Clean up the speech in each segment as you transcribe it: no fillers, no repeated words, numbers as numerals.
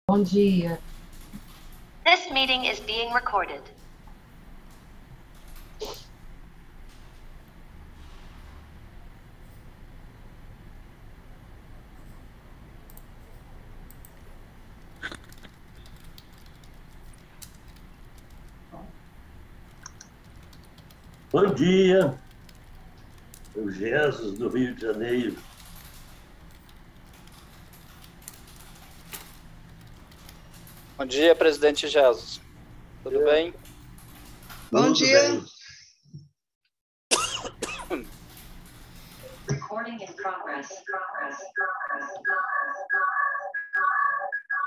Bom dia. This meeting is being recorded. Bom dia, o Jesus do Rio de Janeiro. Bom dia, presidente Jesus. Tudo bem? Bom dia. Bem. Recording in progress.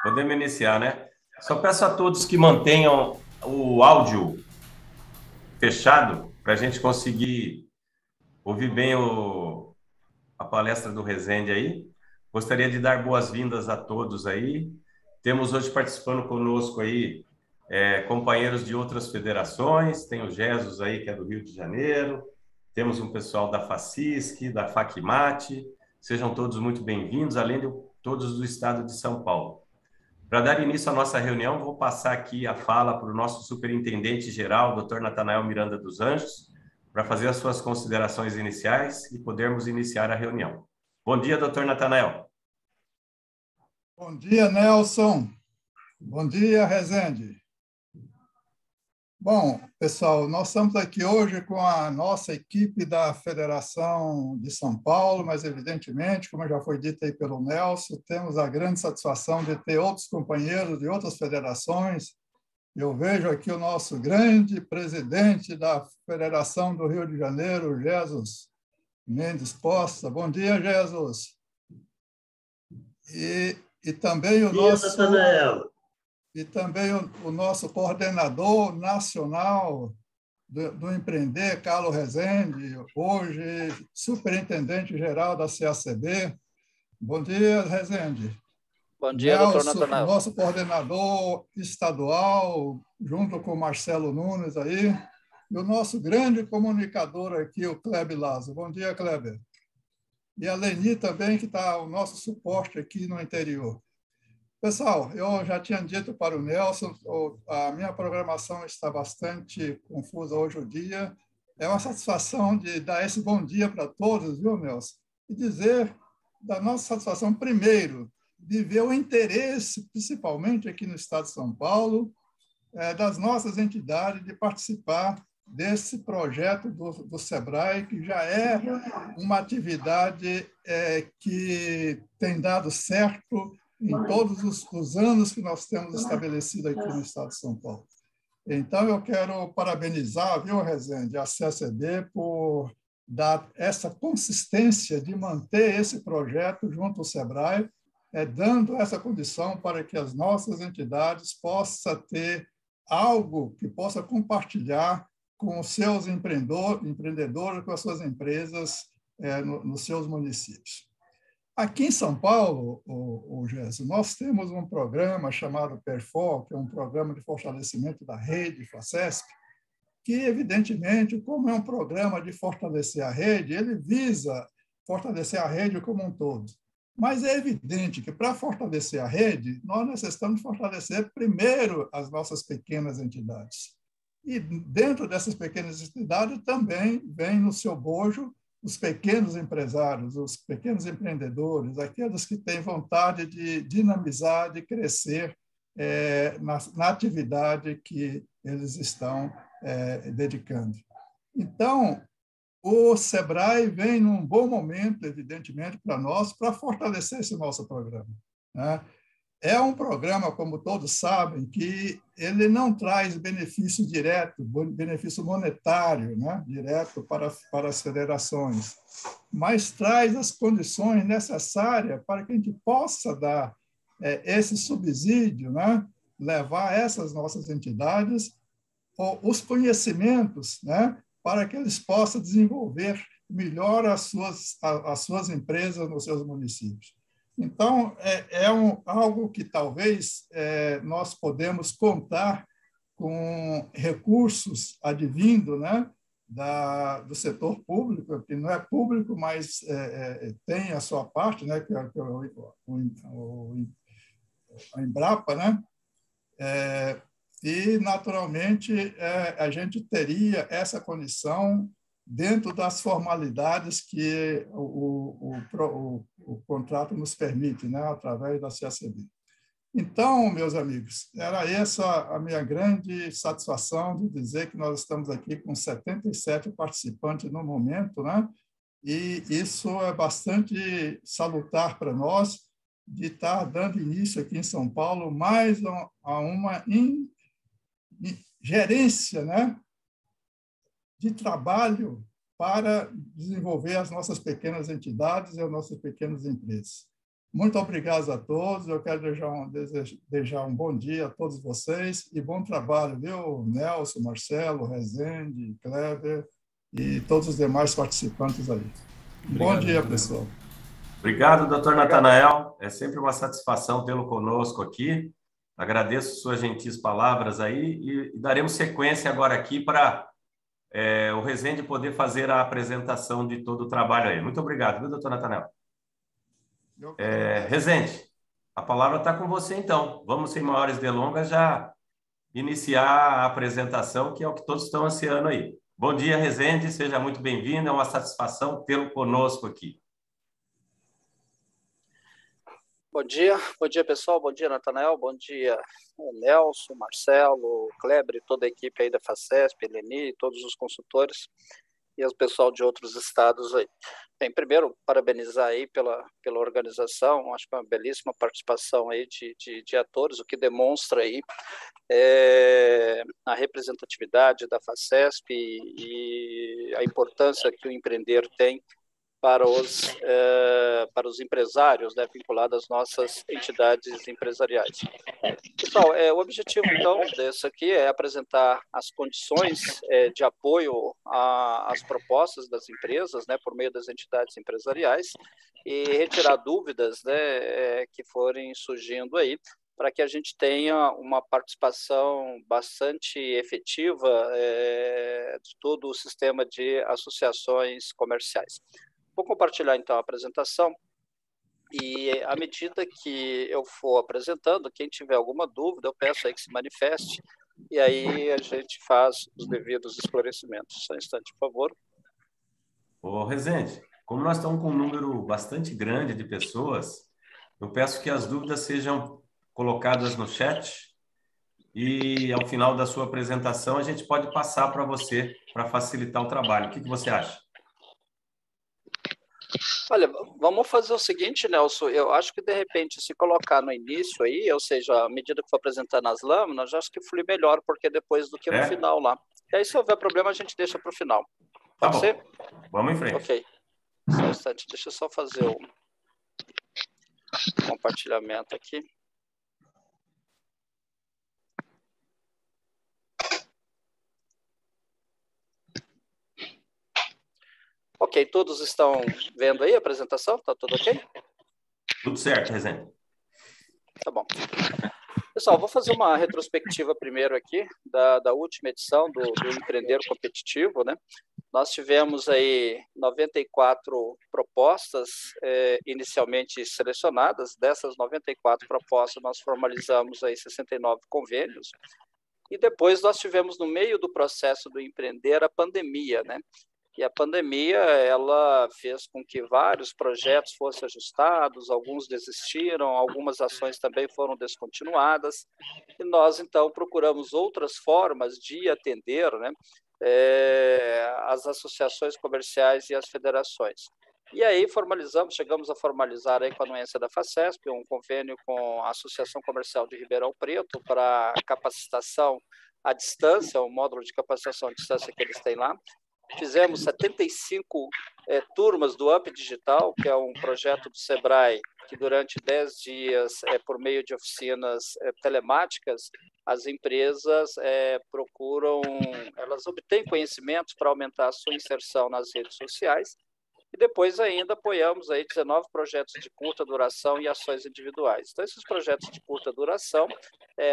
Podemos iniciar, né? Só peço a todos que mantenham o áudio fechado para a gente conseguir ouvir bem a palestra do Rezende aí. Gostaria de dar boas-vindas a todos aí. Temos hoje participando conosco aí companheiros de outras federações. Tem o Jesus aí, que é do Rio de Janeiro. Temos um pessoal da FACISC, da FACMAT. Sejam todos muito bem-vindos, além de todos do estado de São Paulo. Para dar início à nossa reunião, vou passar aqui a fala para o nosso superintendente-geral, Dr. Natanael Miranda dos Anjos, para fazer as suas considerações iniciais e podermos iniciar a reunião. Bom dia, Dr. Natanael. Bom dia, Nelson. Bom dia, Rezende. Bom, pessoal, nós estamos aqui hoje com a nossa equipe da Federação de São Paulo, mas, evidentemente, como já foi dito aí pelo Nelson, temos a grande satisfação de ter outros companheiros de outras federações. Eu vejo aqui o nosso grande presidente da Federação do Rio de Janeiro, Jesus Mendes Costa. Bom dia, Jesus. E também o nosso... Natanael. E também o nosso coordenador nacional do Empreender, Carlos Rezende, hoje superintendente-geral da CACB. Bom dia, Rezende. Bom dia, doutor Natanael. Nosso coordenador estadual, junto com o Marcelo Nunes aí, e o nosso grande comunicador aqui, o Kleber Lazo. Bom dia, Kleber. E a Leni também, que está o nosso suporte aqui no interior. Pessoal, eu já tinha dito para o Nelson, a minha programação está bastante confusa hoje o dia. É uma satisfação de dar esse bom dia para todos, viu, Nelson? E dizer da nossa satisfação, primeiro, de ver o interesse, principalmente aqui no Estado de São Paulo, das nossas entidades de participar desse projeto do SEBRAE, que já é uma atividade que tem dado certo em todos os anos que nós temos estabelecido aqui no Estado de São Paulo. Então, eu quero parabenizar, viu, Rezende, a CACB por dar essa consistência de manter esse projeto junto ao SEBRAE, dando essa condição para que as nossas entidades possam ter algo que possa compartilhar com os seus empreendedores, com as suas empresas nos seus municípios. Aqui em São Paulo, Gerson, nós temos um programa chamado PERFOR, que é um programa de fortalecimento da rede FACESP, que, evidentemente, como é um programa de fortalecer a rede, ele visa fortalecer a rede como um todo. Mas é evidente que, para fortalecer a rede, nós necessitamos fortalecer primeiro as nossas pequenas entidades. E, dentro dessas pequenas entidades, também vem no seu bojo os pequenos empresários, os pequenos empreendedores, aqueles que têm vontade de dinamizar, de crescer na atividade que eles estão dedicando. Então, o SEBRAE vem num bom momento, evidentemente, para nós, para fortalecer esse nosso programa, né? É um programa, como todos sabem, que ele não traz benefício direto, benefício monetário, né, direto para as federações, mas traz as condições necessárias para que a gente possa dar esse subsídio, né, levar essas nossas entidades os conhecimentos, né, para que eles possam desenvolver melhor as suas empresas nos seus municípios. Então, algo que talvez nós podemos contar com recursos advindo, né, do setor público, que não é público, mas tem a sua parte, né, que é a Embrapa, né? E, naturalmente, a gente teria essa condição dentro das formalidades que o contrato nos permite, né? Através da CACB. Então, meus amigos, era essa a minha grande satisfação de dizer que nós estamos aqui com 77 participantes no momento, né? E isso é bastante salutar para nós de estar dando início aqui em São Paulo mais a uma gerência, né? De trabalho para desenvolver as nossas pequenas entidades e as nossas pequenas empresas. Muito obrigado a todos. Eu quero desejar um bom dia a todos vocês e bom trabalho, viu, Nelson, Marcelo, Rezende, Kleber e todos os demais participantes aí. Bom dia, pessoal. Obrigado, doutor Natanael. É sempre uma satisfação tê-lo conosco aqui. Agradeço suas gentis palavras aí e daremos sequência agora aqui para o Rezende poder fazer a apresentação de todo o trabalho aí. Muito obrigado, viu, doutor Natanael? Rezende, a palavra está com você, então. Vamos, sem maiores delongas, já iniciar a apresentação, que é o que todos estão ansiando aí. Bom dia, Rezende, seja muito bem-vindo. É uma satisfação tê-lo conosco aqui. Bom dia, pessoal. Bom dia, Natanael. Bom dia, Nelson, Marcelo, Kleber e toda a equipe aí da FACESP, Eleni, todos os consultores e o pessoal de outros estados aí. Bem, primeiro, parabenizar aí pela organização, acho que é uma belíssima participação aí de atores, o que demonstra aí a representatividade da FACESP e a importância que o empreender tem para os empresários, né, vinculados às nossas entidades empresariais. Pessoal, o objetivo, então, desse aqui é apresentar as condições de apoio às propostas das empresas, né, por meio das entidades empresariais, e retirar dúvidas, né, que forem surgindo aí, para que a gente tenha uma participação bastante efetiva de todo o sistema de associações comerciais. Vou compartilhar, então, a apresentação e, à medida que eu for apresentando, quem tiver alguma dúvida, eu peço aí que se manifeste e aí a gente faz os devidos esclarecimentos. Só um instante, por favor. Ô, Rezende, como nós estamos com um número bastante grande de pessoas, eu peço que as dúvidas sejam colocadas no chat e, ao final da sua apresentação, a gente pode passar para você para facilitar o trabalho. O que você acha? Olha, vamos fazer o seguinte, Nelson, eu acho que, de repente, se colocar no início aí, ou seja, à medida que for apresentando as lâminas, já acho que flui melhor, porque depois do que no final lá. E aí, se houver problema, a gente deixa para o final. Pode ser? Vamos em frente. Ok. Só um instante, deixa eu só fazer o compartilhamento aqui. Ok, todos estão vendo aí a apresentação? Está tudo ok? Tudo certo, Rezende. Tá bom. Pessoal, vou fazer uma retrospectiva primeiro aqui da última edição do Empreender Competitivo, né? Nós tivemos aí 94 propostas inicialmente selecionadas. Dessas 94 propostas, nós formalizamos aí 69 convênios. E depois nós tivemos, no meio do processo do empreender, a pandemia, né? E a pandemia, ela fez com que vários projetos fossem ajustados, alguns desistiram, algumas ações também foram descontinuadas, e nós, então, procuramos outras formas de atender, né, as associações comerciais e as federações. E aí chegamos a formalizar aí com a anuência da FACESP, um convênio com a Associação Comercial de Ribeirão Preto para capacitação à distância, o módulo de capacitação à distância que eles têm lá. Fizemos 75 turmas do Up Digital, que é um projeto do Sebrae, que durante 10 dias, por meio de oficinas telemáticas, as empresas elas obtêm conhecimentos para aumentar a sua inserção nas redes sociais. E depois ainda apoiamos aí 19 projetos de curta duração e ações individuais. Então, esses projetos de curta duração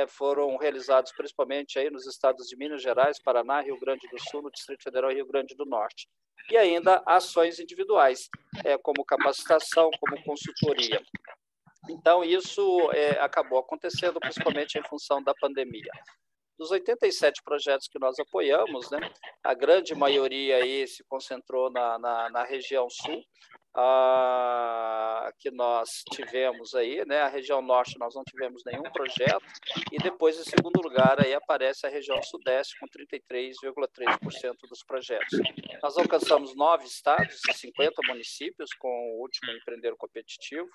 foram realizados principalmente aí nos estados de Minas Gerais, Paraná, Rio Grande do Sul, no Distrito Federal e Rio Grande do Norte. E ainda ações individuais, como capacitação, como consultoria. Então, isso acabou acontecendo principalmente em função da pandemia. Dos 87 projetos que nós apoiamos, né, a grande maioria aí se concentrou na região sul, que nós tivemos aí, né, a região norte nós não tivemos nenhum projeto, e depois, em segundo lugar, aí aparece a região sudeste com 33,3% dos projetos. Nós alcançamos 9 estados e 50 municípios com o último Empreender Competitivo.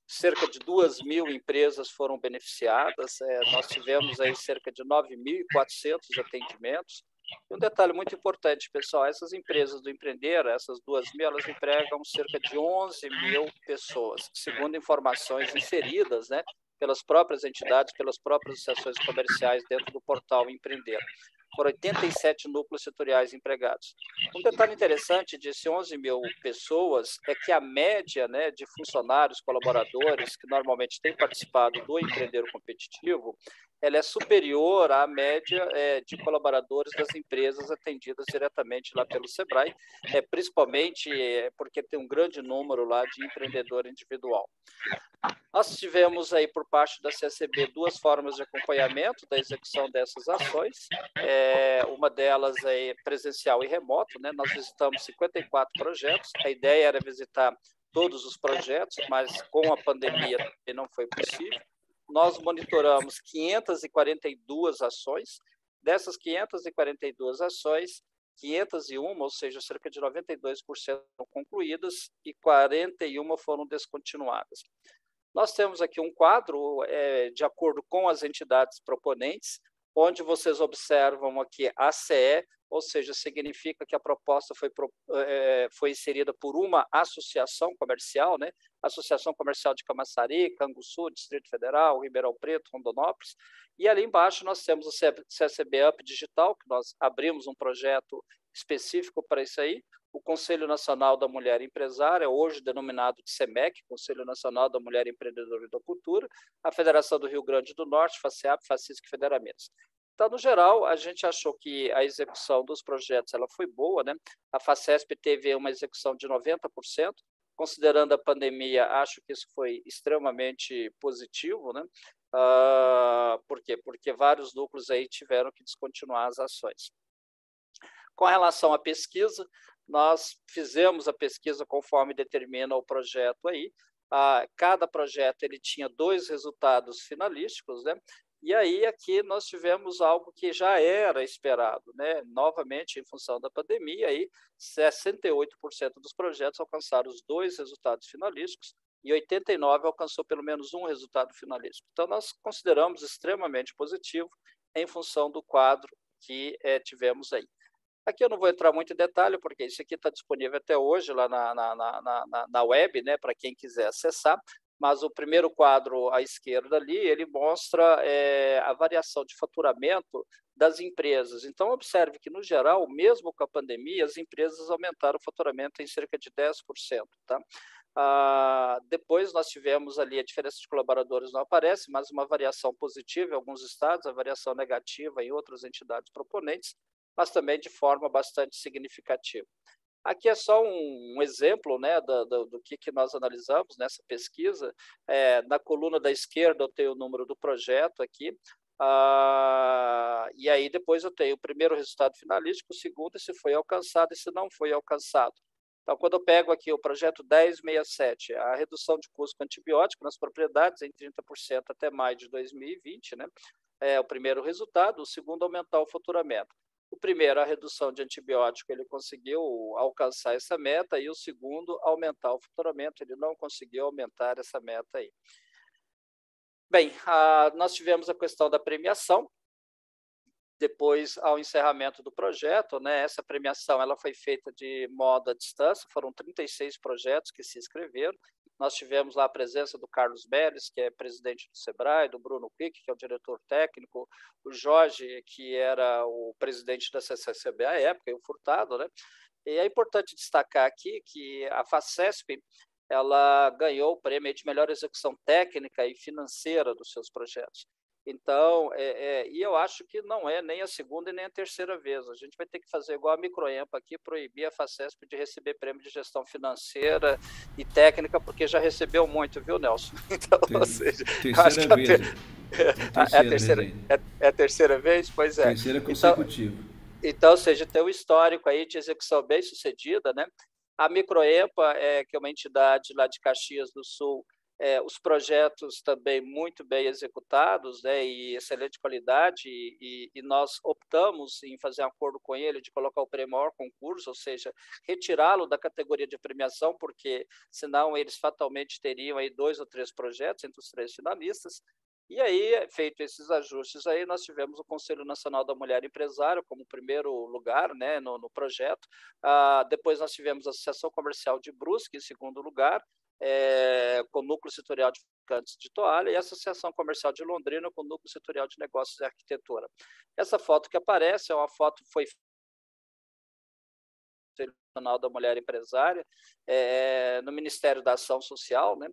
Cerca de 2.000 empresas foram beneficiadas, nós tivemos aí cerca de 9.400 atendimentos. E um detalhe muito importante, pessoal, essas empresas do Empreender, essas 2.000, elas empregam cerca de 11.000 pessoas, segundo informações inseridas, né, pelas próprias entidades, pelas próprias associações comerciais dentro do portal Empreender. Foram 87 núcleos setoriais empregados. Um detalhe interessante desse 11.000 pessoas é que a média, né, de funcionários, colaboradores, que normalmente têm participado do Empreender Competitivo, ela é superior à média de colaboradores das empresas atendidas diretamente lá pelo SEBRAE, principalmente porque tem um grande número lá de empreendedor individual. Nós tivemos aí por parte da CSB 2 formas de acompanhamento da execução dessas ações, uma delas é presencial e remoto, né? Nós visitamos 54 projetos, a ideia era visitar todos os projetos, mas com a pandemia não foi possível. Nós monitoramos 542 ações, dessas 542 ações, 501, ou seja, cerca de 92% foram concluídas e 41 foram descontinuadas. Nós temos aqui um quadro de acordo com as entidades proponentes, onde vocês observam aqui a CE, ou seja, significa que a proposta foi inserida por uma associação comercial, né? Associação Comercial de Camaçari, Canguçu, Distrito Federal, Ribeirão Preto, Rondonópolis, e ali embaixo nós temos o CSB Up Digital, que nós abrimos um projeto específico para isso aí, o Conselho Nacional da Mulher Empresária, hoje denominado de CEMEC, Conselho Nacional da Mulher Empreendedora e da Cultura, a Federação do Rio Grande do Norte, FACEAP, FACISC e Federamentos. Então, no geral, a gente achou que a execução dos projetos ela foi boa, né? A FACESP teve uma execução de 90%, considerando a pandemia, acho que isso foi extremamente positivo, né? Por quê? Porque vários núcleos aí tiveram que descontinuar as ações. Com relação à pesquisa, nós fizemos a pesquisa conforme determina o projeto aí. Cada projeto ele tinha 2 resultados finalísticos, né? E aí aqui nós tivemos algo que já era esperado, né? Novamente, em função da pandemia, aí 68% dos projetos alcançaram os 2 resultados finalísticos e 89% alcançou pelo menos um resultado finalístico. Então, nós consideramos extremamente positivo em função do quadro que tivemos aí. Aqui eu não vou entrar muito em detalhe, porque isso aqui está disponível até hoje lá na web, né, para quem quiser acessar, mas o primeiro quadro à esquerda ali, ele mostra a variação de faturamento das empresas. Então, observe que, no geral, mesmo com a pandemia, as empresas aumentaram o faturamento em cerca de 10%. Tá? Depois nós tivemos ali a diferença de colaboradores não aparece, mas uma variação positiva em alguns estados, a variação negativa em outras entidades proponentes, mas também de forma bastante significativa. Aqui é só um exemplo, né, do que nós analisamos nessa pesquisa. Na coluna da esquerda eu tenho o número do projeto aqui, e aí depois eu tenho o primeiro resultado finalístico, o segundo, se foi alcançado e se não foi alcançado. Então, quando eu pego aqui o projeto 1067, a redução de custo com antibiótico nas propriedades em 30% até maio de 2020, né, é o primeiro resultado, o segundo, aumentar o faturamento. O primeiro, a redução de antibiótico, ele conseguiu alcançar essa meta, e o segundo, aumentar o faturamento, ele não conseguiu aumentar essa meta aí. Bem, nós tivemos a questão da premiação, depois, ao encerramento do projeto, né, essa premiação ela foi feita de modo à distância, foram 36 projetos que se inscreveram. Nós tivemos lá a presença do Carlos Beres, que é presidente do SEBRAE, do Bruno Quick, que é o diretor técnico, o Jorge, que era o presidente da CCCB à época, e o Furtado, né? E é importante destacar aqui que a FACESP ela ganhou o prêmio de melhor execução técnica e financeira dos seus projetos. Então, e eu acho que não é nem a segunda e nem a terceira vez. A gente vai ter que fazer igual a Microempa aqui, proibir a Facesp de receber prêmio de gestão financeira e técnica, porque já recebeu muito, viu, Nelson? Então, ou seja, acho que é a terceira vez? Pois é. Terceira consecutiva. Então, ou seja, tem um histórico aí de execução bem sucedida, né? A Microempa, que é uma entidade lá de Caxias do Sul, os projetos também muito bem executados, né, e excelente qualidade, e nós optamos em fazer um acordo com ele de colocar o prêmio maior concurso, ou seja, retirá-lo da categoria de premiação, porque senão eles fatalmente teriam aí 2 ou 3 projetos entre os 3 finalistas. E aí, feito esses ajustes, aí nós tivemos o Conselho Nacional da Mulher Empresária como primeiro lugar, né, no projeto. Depois nós tivemos a Associação Comercial de Brusque em segundo lugar, com o Núcleo Setorial de Fabricantes de Toalha, e a Associação Comercial de Londrina com o Núcleo Setorial de Negócios e Arquitetura. Essa foto que aparece é uma foto que foi Nacional da Mulher Empresária, no Ministério da Ação Social, né,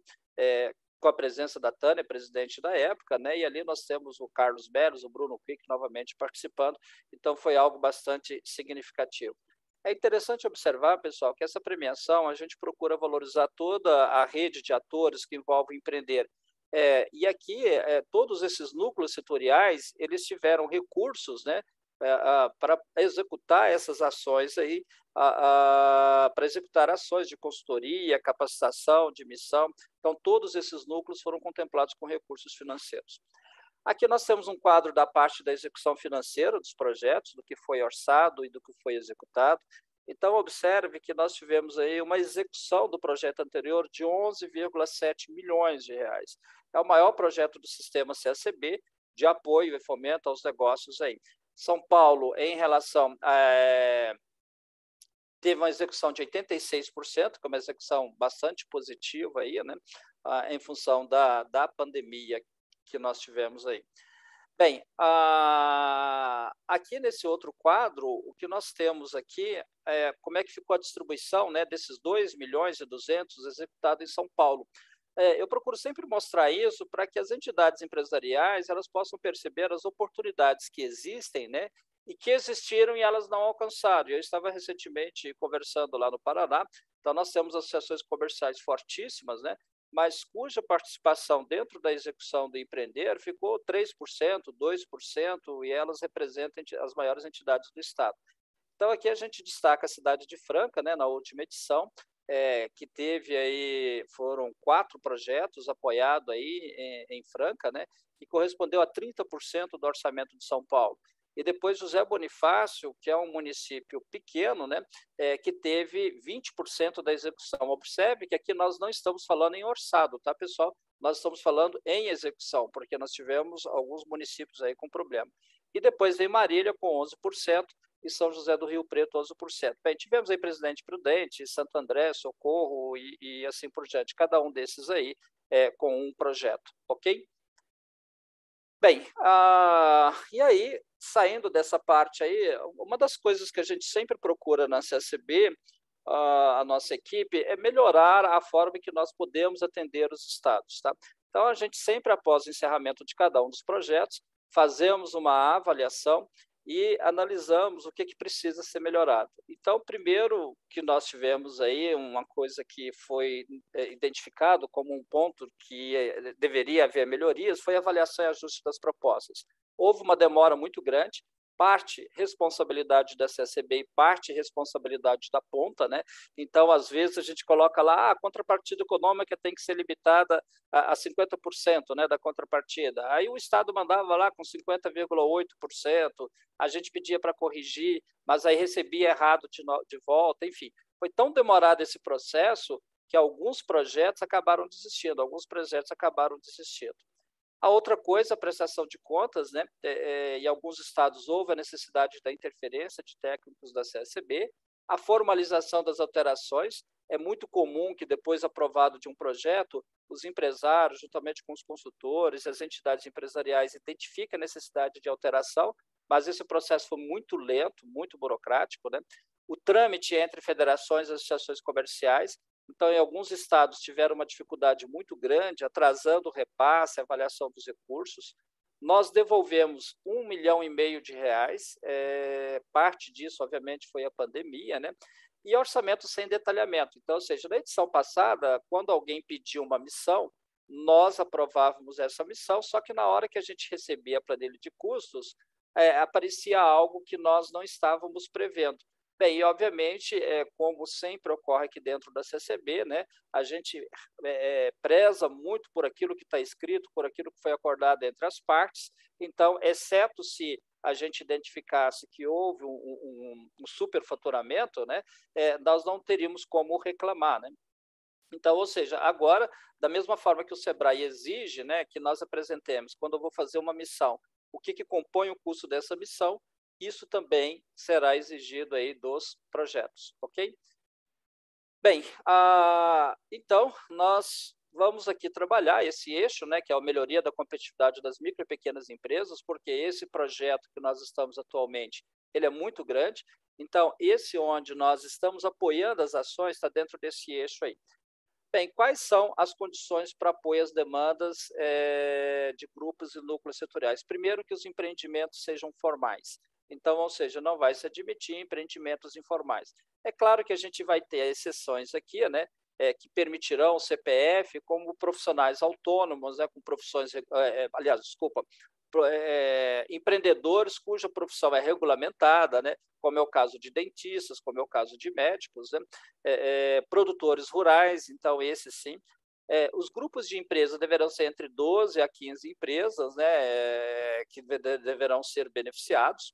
com a presença da Tânia, presidente da época, né, e ali nós temos o Carlos Belos, o Bruno Quick novamente participando, então foi algo bastante significativo. É interessante observar, pessoal, que essa premiação a gente procura valorizar toda a rede de atores que envolve empreender. E aqui, todos esses núcleos setoriais, eles tiveram recursos, né, para executar essas ações aí, para executar ações de consultoria, capacitação, de missão. Então, todos esses núcleos foram contemplados com recursos financeiros. Aqui nós temos um quadro da parte da execução financeira dos projetos, do que foi orçado e do que foi executado. Então, observe que nós tivemos aí uma execução do projeto anterior de 11,7 milhões de reais. É o maior projeto do sistema CACB de apoio e fomento aos negócios aí. São Paulo, em relação teve uma execução de 86%, que é uma execução bastante positiva aí, né, em função da pandemia que nós tivemos aí. Bem, aqui nesse outro quadro, o que nós temos aqui é como é que ficou a distribuição, né, desses 2,2 milhões executados em São Paulo. Eu procuro sempre mostrar isso para que as entidades empresariais elas possam perceber as oportunidades que existem, né, e que existiram e elas não alcançaram. Eu estava recentemente conversando lá no Paraná, então nós temos associações comerciais fortíssimas, né, mas cuja participação dentro da execução do empreender ficou 3%, 2%, e elas representam as maiores entidades do Estado. Então, aqui a gente destaca a cidade de Franca, né, na última edição, que teve aí, foram 4 projetos apoiados aí em Franca, né, que correspondeu a 30% do orçamento de São Paulo. E depois José Bonifácio, que é um município pequeno, né, que teve 20% da execução. Observe que aqui nós não estamos falando em orçado, tá, pessoal? Nós estamos falando em execução, porque nós tivemos alguns municípios aí com problema. E depois vem Marília com 11% e São José do Rio Preto 11%. Bem, tivemos aí Presidente Prudente, Santo André, Socorro e assim por diante. Cada um desses aí com um projeto, ok? Bem, e aí, saindo dessa parte aí, uma das coisas que a gente sempre procura na CACB, a nossa equipe, é melhorar a forma em que nós podemos atender os estados, tá? Então, a gente sempre, após o encerramento de cada um dos projetos, fazemos uma avaliação e analisamos o que precisa ser melhorado. Então, primeiro que nós tivemos aí uma coisa que foi identificado como um ponto que deveria haver melhorias, foi a avaliação e ajuste das propostas. Houve uma demora muito grande, parte responsabilidade da CACB e parte responsabilidade da ponta, né? Então, às vezes, a gente coloca lá, a contrapartida econômica tem que ser limitada a 50%, né, da contrapartida. Aí o Estado mandava lá com 50,8%, a gente pedia para corrigir, mas aí recebia errado de volta, enfim. Foi tão demorado esse processo que alguns projetos acabaram desistindo, A outra coisa, a prestação de contas, né? Em alguns estados houve a necessidade da interferência de técnicos da CACB, a formalização das alterações. É muito comum que, depois aprovado de um projeto, os empresários, juntamente com os consultores, as entidades empresariais, identifiquem a necessidade de alteração, mas esse processo foi muito lento, muito burocrático, né? O trâmite entre federações e associações comerciais. Então, em alguns estados tiveram uma dificuldade muito grande, atrasando o repasse, a avaliação dos recursos. Nós devolvemos R$1,5 milhão de reais, parte disso, obviamente, foi a pandemia, né? E orçamento sem detalhamento. Então, ou seja, na edição passada, quando alguém pediu uma missão, nós aprovávamos essa missão, só que na hora que a gente recebia a planilha de custos, aparecia algo que nós não estávamos prevendo. Bem, e obviamente, como sempre ocorre aqui dentro da CCB, né, a gente preza muito por aquilo que está escrito, por aquilo que foi acordado entre as partes. Então, exceto se a gente identificasse que houve um superfaturamento, né, nós não teríamos como reclamar, né? Então, ou seja, agora, da mesma forma que o SEBRAE exige, né, que nós apresentemos, quando eu vou fazer uma missão, o que compõe o custo dessa missão, isso também será exigido aí dos projetos, ok? Bem, então, nós vamos aqui trabalhar esse eixo, né, que é a melhoria da competitividade das micro e pequenas empresas, porque esse projeto que nós estamos atualmente, ele é muito grande, então, esse onde nós estamos apoiando as ações está dentro desse eixo aí. Bem, quais são as condições para apoio às demandas de grupos e núcleos setoriais? Primeiro, que os empreendimentos sejam formais. Então, ou seja, não vai se admitir empreendimentos informais. É claro que a gente vai ter exceções aqui, né, que permitirão o CPF como profissionais autônomos, né, com profissões, empreendedores cuja profissão é regulamentada, né, como é o caso de dentistas, como é o caso de médicos, né, produtores rurais, então esses sim. Os grupos de empresas deverão ser entre 12 a 15 empresas, né, que deverão ser beneficiados.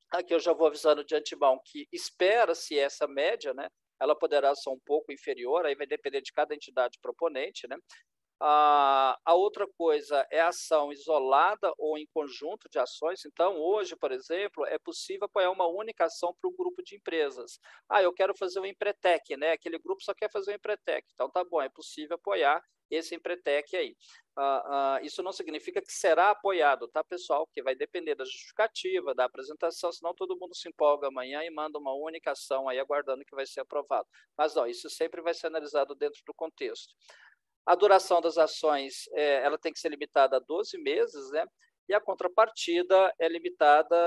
Aqui eu já vou avisando de antemão que espera-se essa média, né? Ela poderá ser um pouco inferior, aí vai depender de cada entidade proponente, né? A outra coisa é a ação isolada ou em conjunto de ações. Então, hoje, por exemplo, é possível apoiar uma única ação para um grupo de empresas. Eu quero fazer um Empretec, né? Aquele grupo só quer fazer um Empretec. Então, tá bom, é possível apoiar esse Empretec aí. Isso não significa que será apoiado, tá, pessoal? Porque vai depender da justificativa, da apresentação, senão todo mundo se empolga amanhã e manda uma única ação aí aguardando que vai ser aprovado. Mas não, isso sempre vai ser analisado dentro do contexto. A duração das ações ela tem que ser limitada a 12 meses, né? E a contrapartida é limitada,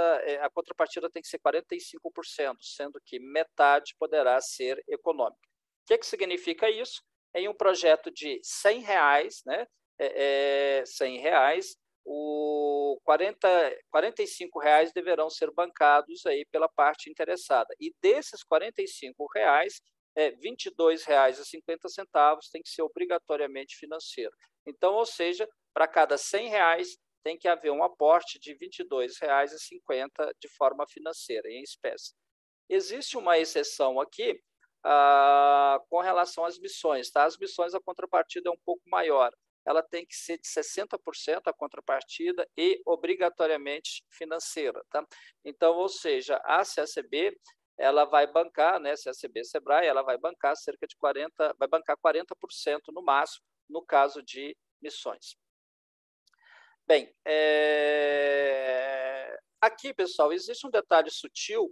a contrapartida tem que ser 45%, sendo que metade poderá ser econômica. O que significa isso? Em um projeto de R$100, né? R$100, R$45 deverão ser bancados aí pela parte interessada. E desses R$45, R$22,50 tem que ser obrigatoriamente financeiro. Então, ou seja, para cada R$100 tem que haver um aporte de R$22,50 de forma financeira, em espécie. Existe uma exceção aqui com relação às missões, tá? As missões, a contrapartida é um pouco maior. Ela tem que ser de 60% a contrapartida e obrigatoriamente financeira, tá? Então, ou seja, a CACB ela vai bancar, né, CACB SEBRAE, ela vai bancar cerca de 40% no máximo, no caso de missões. Bem, aqui, pessoal, existe um detalhe sutil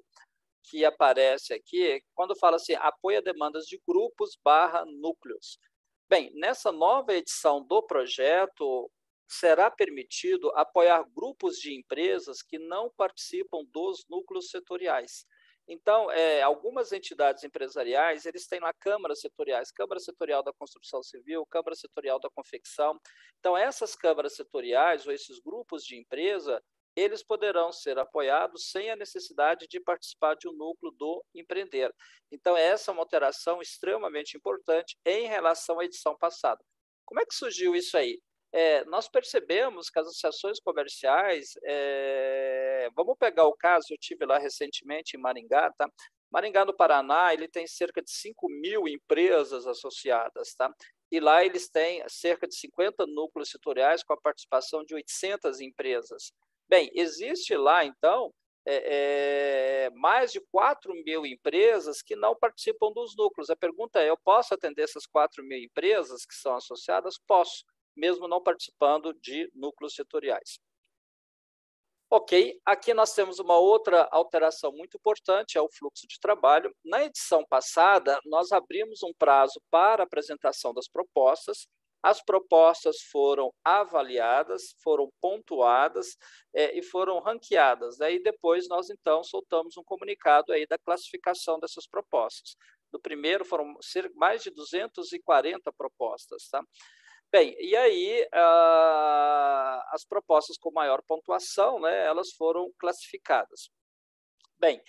que aparece aqui, quando fala assim, apoio a demandas de grupos / núcleos. Bem, nessa nova edição do projeto, será permitido apoiar grupos de empresas que não participam dos núcleos setoriais. Então, algumas entidades empresariais, eles têm lá câmaras setoriais, Câmara Setorial da Construção Civil, Câmara Setorial da Confecção. Então, essas câmaras setoriais ou esses grupos de empresa, eles poderão ser apoiados sem a necessidade de participar de um núcleo do empreender. Então, essa é uma alteração extremamente importante em relação à edição passada. Como é que surgiu isso aí? Nós percebemos que as associações comerciais, vamos pegar o caso, eu tive lá recentemente em Maringá, tá? Maringá, no Paraná, ele tem cerca de 5.000 empresas associadas, tá? E lá eles têm cerca de 50 núcleos setoriais com a participação de 800 empresas. Bem, existe lá, então, mais de 4.000 empresas que não participam dos núcleos. A pergunta é, eu posso atender essas 4.000 empresas que são associadas? Posso, mesmo não participando de núcleos setoriais. Ok, aqui nós temos uma outra alteração muito importante, é o fluxo de trabalho. Na edição passada, nós abrimos um prazo para apresentação das propostas as propostas foram avaliadas, foram pontuadas e foram ranqueadas. Daí depois nós, então, soltamos um comunicado aí da classificação dessas propostas. No primeiro foram mais de 240 propostas, tá? Bem, e aí as propostas com maior pontuação, né, elas foram classificadas. Bem,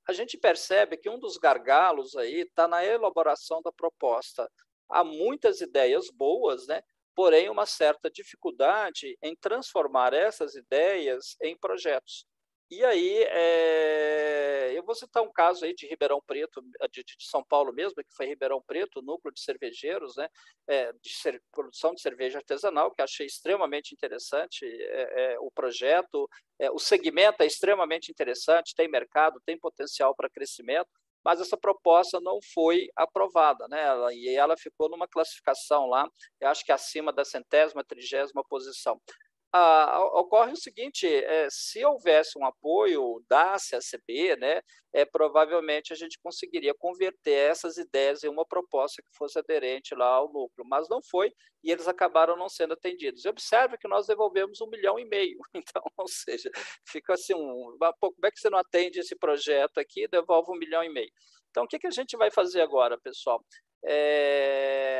a gente percebe que um dos gargalos aí está na elaboração da proposta. Há muitas ideias boas, né, porém uma certa dificuldade em transformar essas ideias em projetos. E aí, eu vou citar um caso aí de Ribeirão Preto, de São Paulo mesmo, que foi Ribeirão Preto, núcleo de cervejeiros, né, produção de cerveja artesanal, que achei extremamente interessante o projeto, o segmento é extremamente interessante, tem mercado, tem potencial para crescimento, mas essa proposta não foi aprovada, né? E ela ficou numa classificação lá, eu acho que acima da 100ª, 30ª posição. Ocorre o seguinte, se houvesse um apoio da CACB, né, provavelmente a gente conseguiria converter essas ideias em uma proposta que fosse aderente lá ao núcleo, mas não foi, e eles acabaram não sendo atendidos. E observe que nós devolvemos 1,5 milhão, então, ou seja, fica assim, como é que você não atende esse projeto aqui e devolve 1,5 milhão? Então, o que a gente vai fazer agora, pessoal?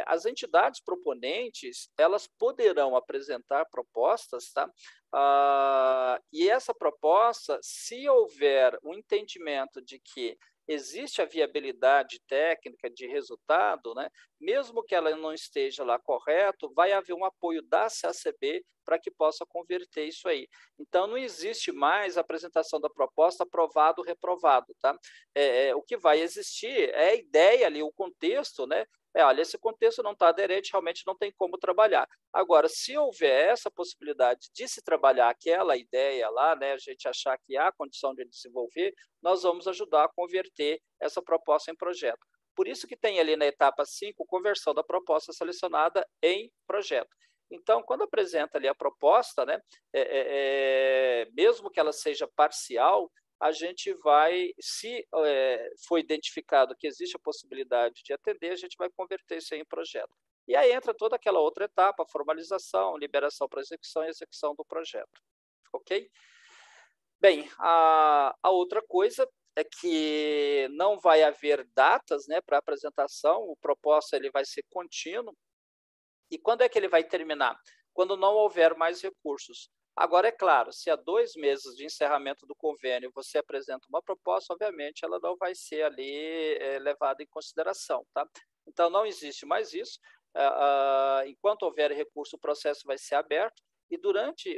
As entidades proponentes, elas poderão apresentar propostas, tá? E essa proposta, se houver um entendimento de que existe a viabilidade técnica de resultado, né? Mesmo que ela não esteja lá correto, vai haver um apoio da CACB para que possa converter isso aí. Então, não existe mais a apresentação da proposta aprovado ou reprovado, tá? O que vai existir é a ideia ali, o contexto, né? Olha, esse contexto não está aderente, realmente não tem como trabalhar. Agora, se houver essa possibilidade de se trabalhar aquela ideia lá, né, a gente achar que há condição de desenvolver, nós vamos ajudar a converter essa proposta em projeto. Por isso que tem ali na etapa 5, conversão da proposta selecionada em projeto. Então, quando apresenta ali a proposta, né, mesmo que ela seja parcial, a gente vai, se for identificado que existe a possibilidade de atender, a gente vai converter isso aí em projeto. E aí entra toda aquela outra etapa, formalização, liberação para execução e execução do projeto. Ok? Bem, a outra coisa é que não vai haver datas, né, para apresentação, o proposta ele vai ser contínuo. E quando é que ele vai terminar? Quando não houver mais recursos. Agora, é claro, se há 2 meses de encerramento do convênio você apresenta uma proposta, obviamente ela não vai ser ali levada em consideração, tá? Então, não existe mais isso. Enquanto houver recurso, o processo vai ser aberto e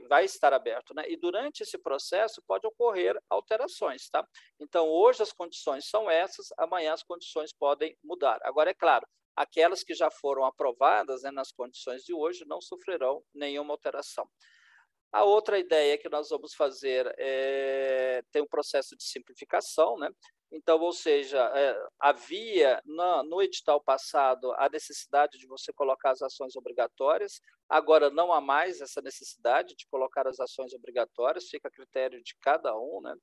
vai estar aberto, né? E durante esse processo pode ocorrer alterações, tá? Então, hoje as condições são essas, amanhã as condições podem mudar. Agora, é claro, aquelas que já foram aprovadas, né, nas condições de hoje não sofrerão nenhuma alteração. A outra ideia que nós vamos fazer tem um processo de simplificação, né? Então, ou seja, havia no edital passado a necessidade de você colocar as ações obrigatórias, agora não há mais essa necessidade de colocar as ações obrigatórias, fica a critério de cada um, né?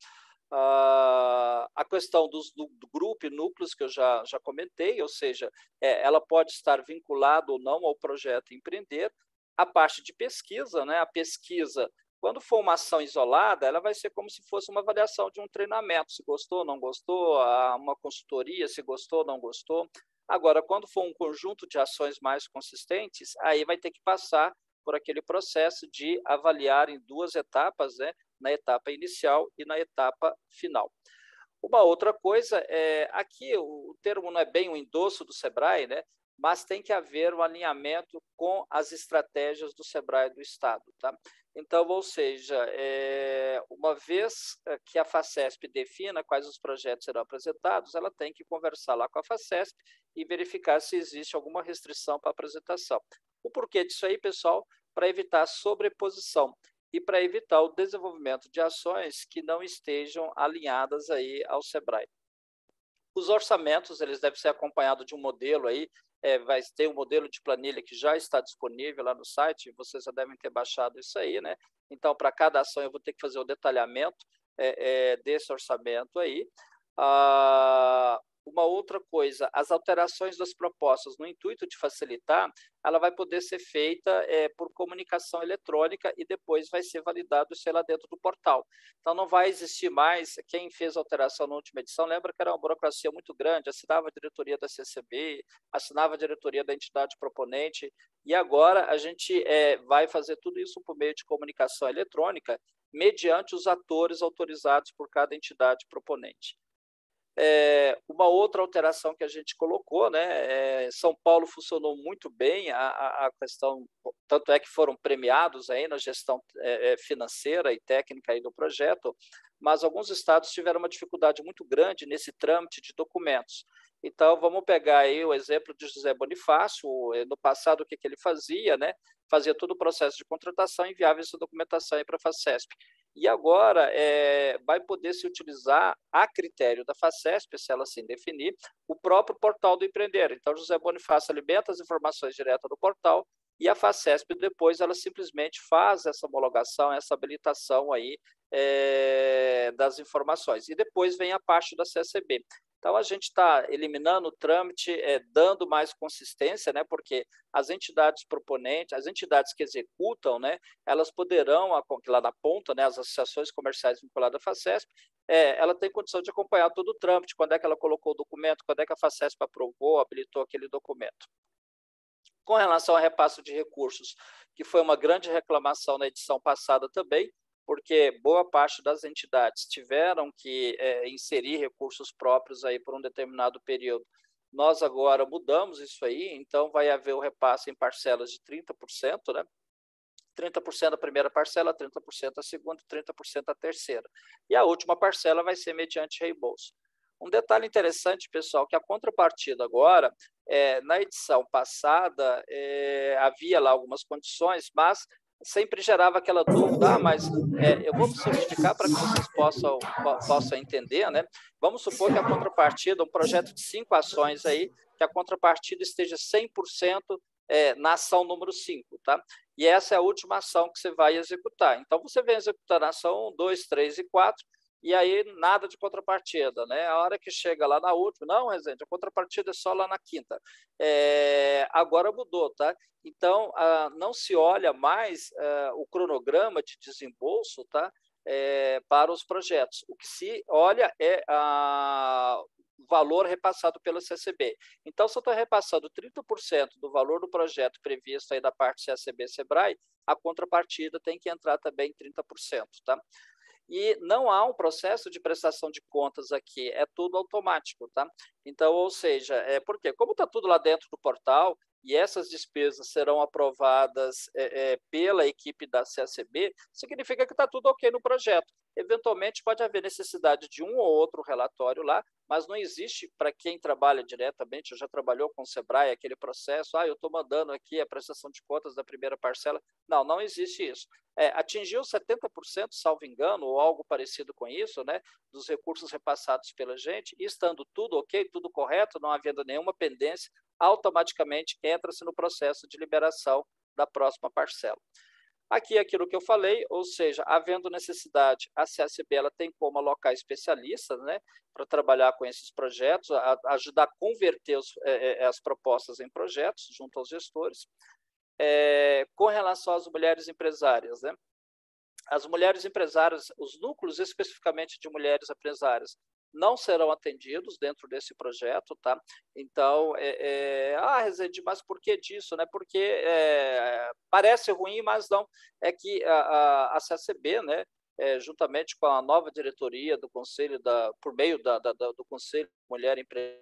A questão do grupo e núcleos que eu já comentei, ou seja, ela pode estar vinculada ou não ao projeto Empreender. A parte de pesquisa, né? A pesquisa, quando for uma ação isolada, ela vai ser como se fosse uma avaliação de um treinamento, se gostou ou não gostou, uma consultoria, se gostou ou não gostou. Agora, quando for um conjunto de ações mais consistentes, aí vai ter que passar por aquele processo de avaliar em 2 etapas, né? Na etapa inicial e na etapa final. Uma outra coisa, aqui o termo não é bem um endosso do SEBRAE, né? Mas tem que haver um alinhamento com as estratégias do SEBRAE do Estado, tá? Então, ou seja, uma vez que a FACESP defina quais os projetos serão apresentados, ela tem que conversar lá com a FACESP e verificar se existe alguma restrição para a apresentação. O porquê disso aí, pessoal? Para evitar sobreposição e para evitar o desenvolvimento de ações que não estejam alinhadas aí ao SEBRAE. Os orçamentos, eles devem ser acompanhados de um modelo aí, vai ter um modelo de planilha que já está disponível lá no site, vocês já devem ter baixado isso aí, né? Então, para cada ação, eu vou ter que fazer o detalhamento desse orçamento aí. Uma outra coisa, as alterações das propostas, no intuito de facilitar, ela vai poder ser feita por comunicação eletrônica e depois vai ser validado isso lá dentro do portal. Então, não vai existir mais, quem fez a alteração na última edição, lembra que era uma burocracia muito grande, assinava a diretoria da CCB, assinava a diretoria da entidade proponente, e agora a gente vai fazer tudo isso por meio de comunicação eletrônica, mediante os atores autorizados por cada entidade proponente. Uma outra alteração que a gente colocou, né? São Paulo funcionou muito bem, a questão, tanto é que foram premiados aí na gestão financeira e técnica aí do projeto, mas alguns estados tiveram uma dificuldade muito grande nesse trâmite de documentos. Então, vamos pegar aí o exemplo de José Bonifácio. No passado, o que ele fazia, né? Fazia todo o processo de contratação e enviava essa documentação para a FACESP. E agora vai poder se utilizar, a critério da FACESP, se ela assim definir, o próprio portal do empreender. Então, José Bonifácio alimenta as informações direto do portal e a FACESP depois ela simplesmente faz essa homologação, essa habilitação aí das informações. E depois vem a parte da CSB. Então, a gente está eliminando o trâmite, dando mais consistência, né, porque as entidades proponentes, as entidades que executam, né, elas poderão, lá na ponta, né, as associações comerciais vinculadas à FACESP, ela tem condição de acompanhar todo o trâmite, quando é que ela colocou o documento, quando é que a FACESP aprovou, habilitou aquele documento. Com relação ao repasse de recursos, que foi uma grande reclamação na edição passada também, porque boa parte das entidades tiveram que inserir recursos próprios aí por um determinado período. Nós agora mudamos isso aí, então vai haver o repasse em parcelas de 30%, né? 30% a primeira parcela, 30% a segunda, 30% a terceira. E a última parcela vai ser mediante reembolso. Um detalhe interessante, pessoal, que a contrapartida agora, na edição passada, havia lá algumas condições, mas sempre gerava aquela dúvida, mas eu vou simplificar para que vocês possam entender, né? Vamos supor que a contrapartida, um projeto de 5 ações aí, que a contrapartida esteja 100% na ação número 5, tá? E essa é a última ação que você vai executar. Então, você vem executando a ação 1, 2, 3 e 4, e aí nada de contrapartida, né? A hora que chega lá na última, não, Rezende, a contrapartida é só lá na quinta. Agora mudou, tá? Então, não se olha mais o cronograma de desembolso, tá? Para os projetos. O que se olha é o valor repassado pela CCB. Então, se eu estou repassando 30% do valor do projeto previsto aí da parte CCB-SEBRAE, a contrapartida tem que entrar também 30%, tá? E não há um processo de prestação de contas aqui, é tudo automático, tá? Então, ou seja, por quê? Como está tudo lá dentro do portal e essas despesas serão aprovadas pela equipe da CACB, significa que está tudo ok no projeto. Eventualmente, pode haver necessidade de um ou outro relatório lá, mas não existe, para quem trabalha diretamente, já trabalhou com o SEBRAE, aquele processo, eu estou mandando aqui a prestação de contas da primeira parcela. Não, não existe isso. Atingiu 70%, salvo engano, ou algo parecido com isso, né, dos recursos repassados pela gente, e estando tudo ok, tudo correto, não havendo nenhuma pendência, automaticamente entra-se no processo de liberação da próxima parcela. Aqui é aquilo que eu falei, ou seja, havendo necessidade, a CACB ela tem como alocar especialistas, né, para trabalhar com esses projetos, ajudar a converter as propostas em projetos junto aos gestores. Com relação às mulheres empresárias, né? As mulheres empresárias, os núcleos especificamente de mulheres empresárias, não serão atendidos dentro desse projeto, tá? Então, Rezende, mas por que disso, né? Porque parece ruim, mas não. É que a CACB, né, juntamente com a nova diretoria do Conselho, por meio do Conselho Mulher Empresária,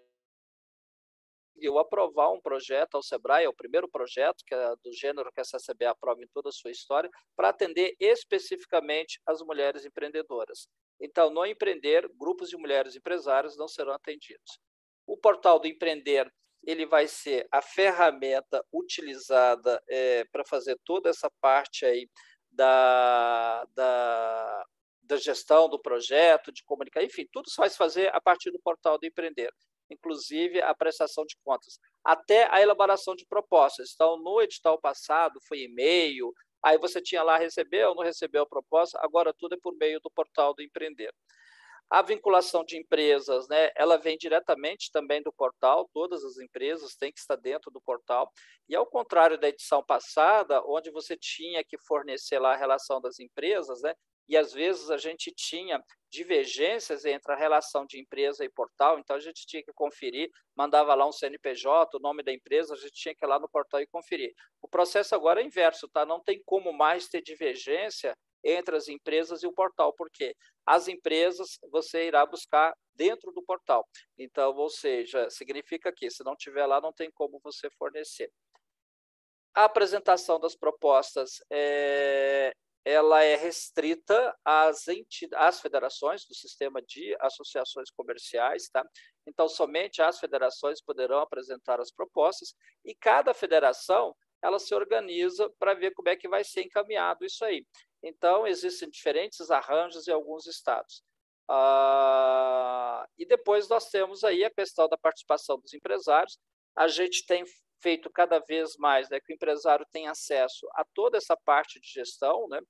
eu aprovar um projeto ao SEBRAE, é o primeiro projeto que é do gênero que a CACB aprova em toda a sua história, para atender especificamente as mulheres empreendedoras. Então, no Empreender, grupos de mulheres empresárias não serão atendidos. O portal do Empreender, ele vai ser a ferramenta utilizada para fazer toda essa parte aí da gestão do projeto, de comunicar, enfim, tudo se vai fazer a partir do portal do Empreender, inclusive a prestação de contas, até a elaboração de propostas. Então, no edital passado, foi e-mail, aí você tinha lá, recebeu ou não recebeu a proposta, agora tudo é por meio do portal do Empreender. A vinculação de empresas, né, ela vem diretamente também do portal, todas as empresas têm que estar dentro do portal, e ao contrário da edição passada, onde você tinha que fornecer lá a relação das empresas, né, e às vezes a gente tinha divergências entre a relação de empresa e portal, então a gente tinha que conferir, mandava lá um CNPJ, o nome da empresa, a gente tinha que ir lá no portal e conferir. O processo agora é inverso, tá? Não tem como mais ter divergência entre as empresas e o portal, porque as empresas você irá buscar dentro do portal. Então, ou seja, significa que se não tiver lá, não tem como você fornecer. A apresentação das propostas ela é restrita às federações do sistema de associações comerciais, tá? Então, somente as federações poderão apresentar as propostas e cada federação ela se organiza para ver como é que vai ser encaminhado isso aí. Então, existem diferentes arranjos em alguns estados. E depois nós temos aí a questão da participação dos empresários. A gente tem feito cada vez mais, né, que o empresário tem acesso a toda essa parte de gestão, né,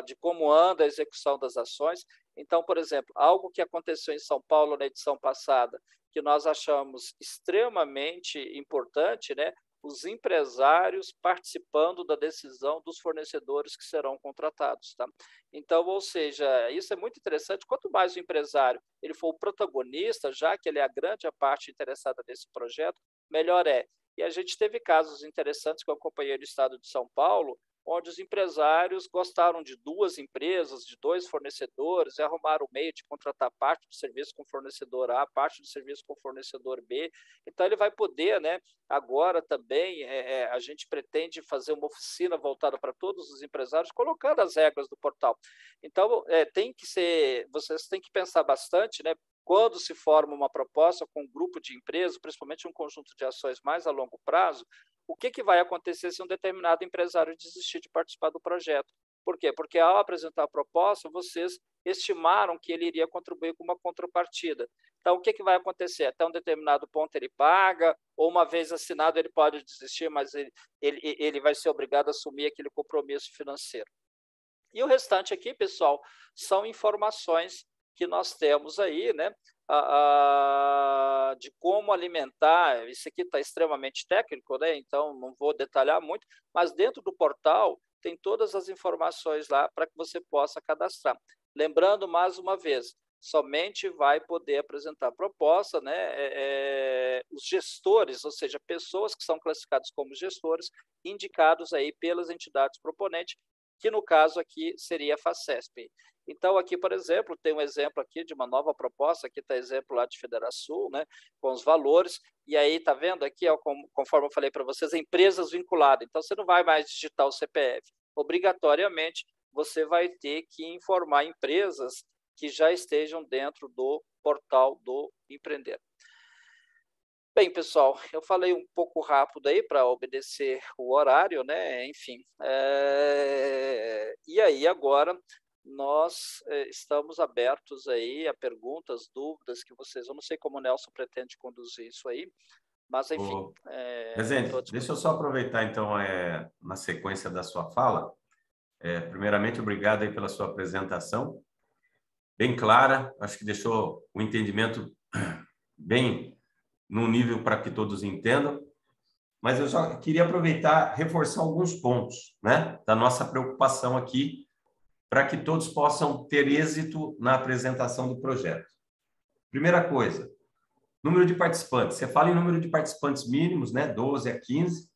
de como anda a execução das ações. Então, por exemplo, algo que aconteceu em São Paulo na edição passada, que nós achamos extremamente importante, né, os empresários participando da decisão dos fornecedores que serão contratados, tá? Então, ou seja, isso é muito interessante. Quanto mais o empresário ele for o protagonista, já que ele é a grande parte interessada nesse projeto, melhor é. E a gente teve casos interessantes que eu acompanhei no estado de São Paulo, onde os empresários gostaram de 2 empresas, de 2 fornecedores, e arrumaram o meio de contratar parte do serviço com o fornecedor A, parte do serviço com o fornecedor B. Então, ele vai poder, né, agora também, a gente pretende fazer uma oficina voltada para todos os empresários, colocando as regras do portal. Então, vocês têm que pensar bastante, né, quando se forma uma proposta com um grupo de empresas, principalmente um conjunto de ações mais a longo prazo, o que vai acontecer se um determinado empresário desistir de participar do projeto? Por quê? Porque ao apresentar a proposta, vocês estimaram que ele iria contribuir com uma contrapartida. Então, o que vai acontecer? Até um determinado ponto ele paga, ou uma vez assinado ele pode desistir, mas ele vai ser obrigado a assumir aquele compromisso financeiro. E o restante aqui, pessoal, são informações que nós temos aí, né, de como alimentar. Isso aqui está extremamente técnico, né, então não vou detalhar muito, mas dentro do portal tem todas as informações lá para que você possa cadastrar. Lembrando, mais uma vez, somente vai poder apresentar proposta, né, os gestores, ou seja, pessoas que são classificadas como gestores, indicados aí pelas entidades proponentes, que no caso aqui seria a FACESP. Então, aqui, por exemplo, tem um exemplo aqui de uma nova proposta, aqui está exemplo lá de Federação, né, com os valores, e aí está vendo aqui, ó, conforme eu falei para vocês, empresas vinculadas. Então, você não vai mais digitar o CPF. Obrigatoriamente, você vai ter que informar empresas que já estejam dentro do portal do Empreender. Bem, pessoal, eu falei um pouco rápido aí para obedecer o horário, né? Enfim. E aí, agora, nós estamos abertos aí a perguntas, dúvidas que vocês... Eu não sei como o Nelson pretende conduzir isso aí, mas, enfim... Presidente, deixa eu só aproveitar, então, na sequência da sua fala. Primeiramente, obrigado aí pela sua apresentação, bem clara, acho que deixou o entendimento bem num nível para que todos entendam, mas eu só queria aproveitar, reforçar alguns pontos, né, da nossa preocupação aqui, para que todos possam ter êxito na apresentação do projeto. Primeira coisa, número de participantes. Você fala em número de participantes mínimos, né, 12 a 15.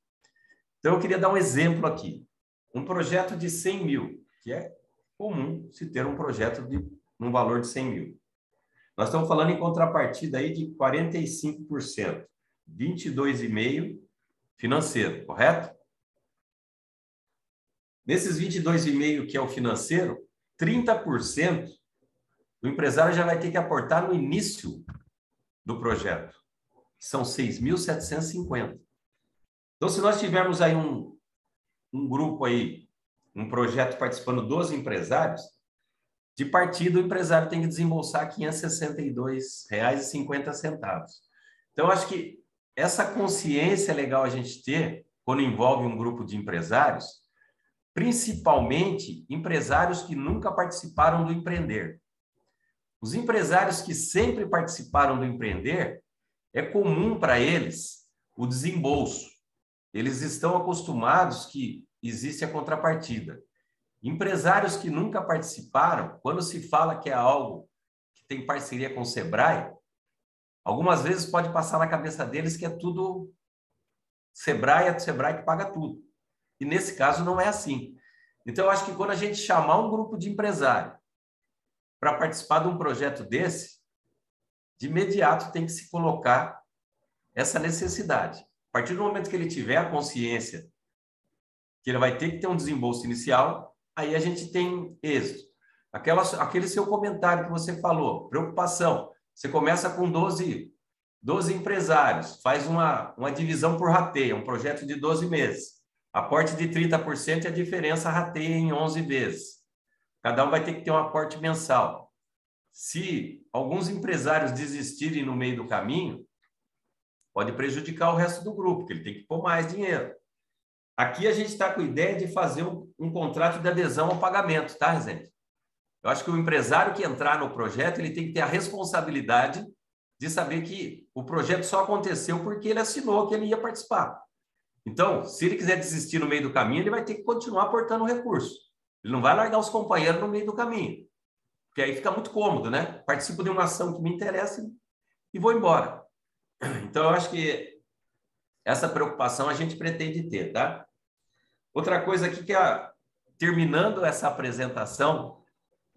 Então, eu queria dar um exemplo aqui. Um projeto de 100 mil, que é comum se ter um projeto de um valor de 100 mil. Nós estamos falando em contrapartida aí de 45%, 22,5% financeiro, correto? Nesses 22,5% que é o financeiro, 30% o empresário já vai ter que aportar no início do projeto, que são 6.750. Então, se nós tivermos aí um grupo aí, um projeto participando dos empresários, de partida, o empresário tem que desembolsar R$ 562,50. Então, acho que essa consciência é legal a gente ter quando envolve um grupo de empresários, principalmente empresários que nunca participaram do Empreender. Os empresários que sempre participaram do empreender, é comum para eles o desembolso. Eles estão acostumados que existe a contrapartida. Empresários que nunca participaram, quando se fala que é algo que tem parceria com o Sebrae, algumas vezes pode passar na cabeça deles que é tudo Sebrae, é o Sebrae que paga tudo. E nesse caso não é assim. Então, eu acho que quando a gente chamar um grupo de empresário para participar de um projeto desse, de imediato tem que se colocar essa necessidade. A partir do momento que ele tiver a consciência que ele vai ter que ter um desembolso inicial, aí a gente tem êxito. Aquele seu comentário que você falou, preocupação. Você começa com 12 empresários, faz uma divisão por rateio, um projeto de 12 meses. Aporte de 30% e a diferença rateia em 11 vezes. Cada um vai ter que ter um aporte mensal. Se alguns empresários desistirem no meio do caminho, pode prejudicar o resto do grupo, porque ele tem que pôr mais dinheiro. Aqui a gente está com a ideia de fazer um contrato de adesão ao pagamento, tá, Rezende? Eu acho que o empresário que entrar no projeto, ele tem que ter a responsabilidade de saber que o projeto só aconteceu porque ele assinou que ele ia participar. Então, se ele quiser desistir no meio do caminho, ele vai ter que continuar aportando recurso. Ele não vai largar os companheiros no meio do caminho, porque aí fica muito cômodo, né? Participo de uma ação que me interessa e vou embora. Então, eu acho que essa preocupação a gente pretende ter, tá? Outra coisa aqui que, terminando essa apresentação,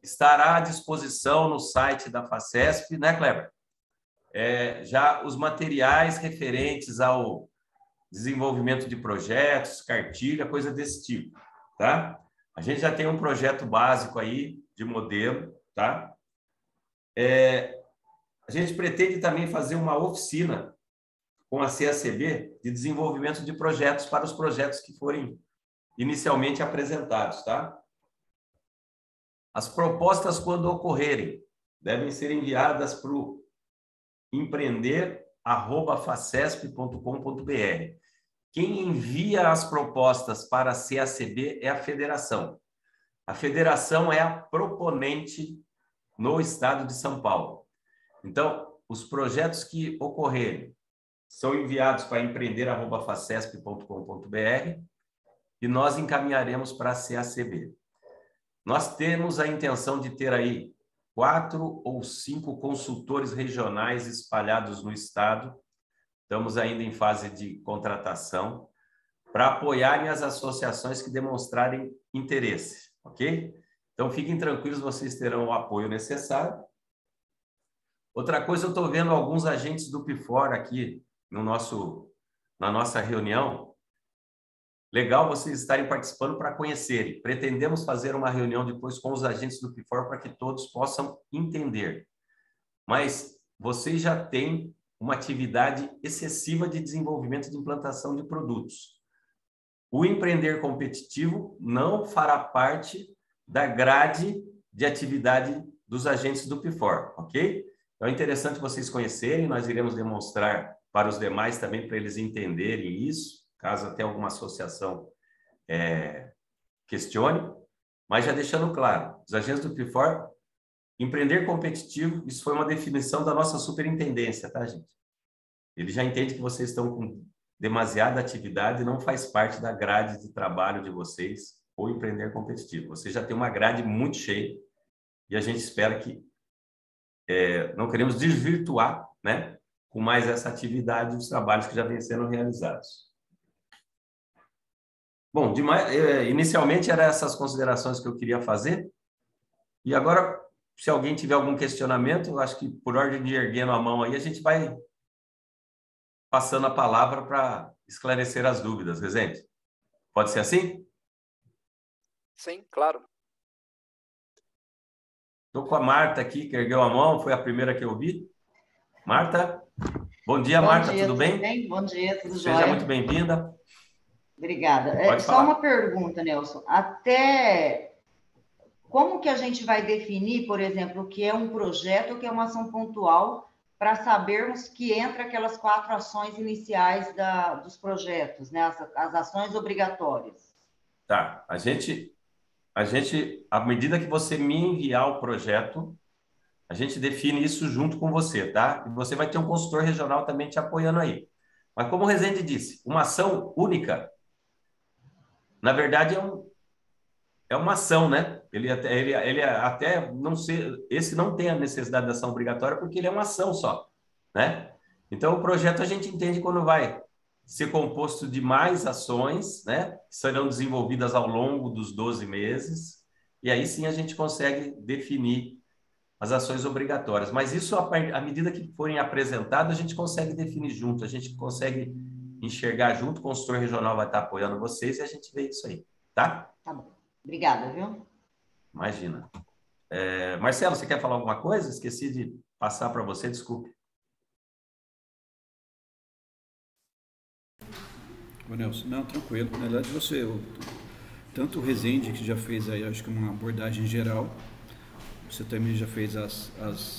estará à disposição no site da Facesp, né, Kleber? Já os materiais referentes ao desenvolvimento de projetos, cartilha, coisa desse tipo, tá? A gente já tem um projeto básico aí de modelo, tá? A gente pretende também fazer uma oficina com a CACB de desenvolvimento de projetos para os projetos que forem inicialmente apresentados, tá? As propostas, quando ocorrerem, devem ser enviadas para o empreender@facesp.com.br. Quem envia as propostas para a CACB é a federação. A federação é a proponente no estado de São Paulo. Então, os projetos que ocorrerem são enviados para empreender@facesp.com.br e nós encaminharemos para a CACB. Nós temos a intenção de ter aí 4 ou 5 consultores regionais espalhados no estado. Estamos ainda em fase de contratação para apoiarem as associações que demonstrarem interesse, ok? Então, fiquem tranquilos, vocês terão o apoio necessário. Outra coisa, eu estou vendo alguns agentes do PIFOR aqui na nossa reunião. Legal vocês estarem participando para conhecerem. Pretendemos fazer uma reunião depois com os agentes do PIFOR para que todos possam entender. Mas vocês já têm uma atividade excessiva de desenvolvimento de implantação de produtos. O empreender competitivo não fará parte da grade de atividade dos agentes do PIFOR, ok? Então é interessante vocês conhecerem, nós iremos demonstrar para os demais também, para eles entenderem isso, caso até alguma associação questione, mas já deixando claro, os agentes do PIFOR, empreender competitivo, isso foi uma definição da nossa superintendência, tá, gente? Ele já entende que vocês estão com demasiada atividade e não faz parte da grade de trabalho de vocês ou empreender competitivo. Você já tem uma grade muito cheia e a gente espera que não queremos desvirtuar, né, com mais essa atividade dos trabalhos que já vêm sendo realizados. Bom, inicialmente eram essas considerações que eu queria fazer. E agora, se alguém tiver algum questionamento, eu acho que por ordem de erguendo a mão aí, a gente vai passando a palavra para esclarecer as dúvidas. Rezende, pode ser assim? Sim, claro. Estou com a Marta aqui, que ergueu a mão, foi a primeira que eu vi. Marta? Bom dia, Marta, tudo bem? Bom dia, tudo jóia. Seja muito bem-vinda. Obrigada. Pode só falar. uma pergunta, Nelson. Até como que a gente vai definir, por exemplo, o que é um projeto, o que é uma ação pontual, para sabermos que entra aquelas 4 ações iniciais dos projetos, né? As ações obrigatórias? Tá, à medida que você me enviar o projeto, A gente define isso junto com você, tá? E você vai ter um consultor regional também te apoiando aí. Mas como o Rezende disse, uma ação única, na verdade, é uma ação, né? Ele até não sei, esse não tem a necessidade de ação obrigatória porque ele é uma ação só, né? Então, o projeto a gente entende quando vai ser composto de mais ações, né? Que serão desenvolvidas ao longo dos 12 meses, e aí sim a gente consegue definir as ações obrigatórias. Mas isso, à medida que forem apresentadas, a gente consegue definir junto, a gente consegue enxergar junto, o consultor regional vai estar apoiando vocês e a gente vê isso aí, tá? Tá bom. Obrigada, viu? Imagina. Marcelo, você quer falar alguma coisa? Esqueci de passar para você, desculpe. Ô Nelson, não, tranquilo. Na verdade, tanto o Rezende, que já fez aí, acho que uma abordagem geral, você também já fez as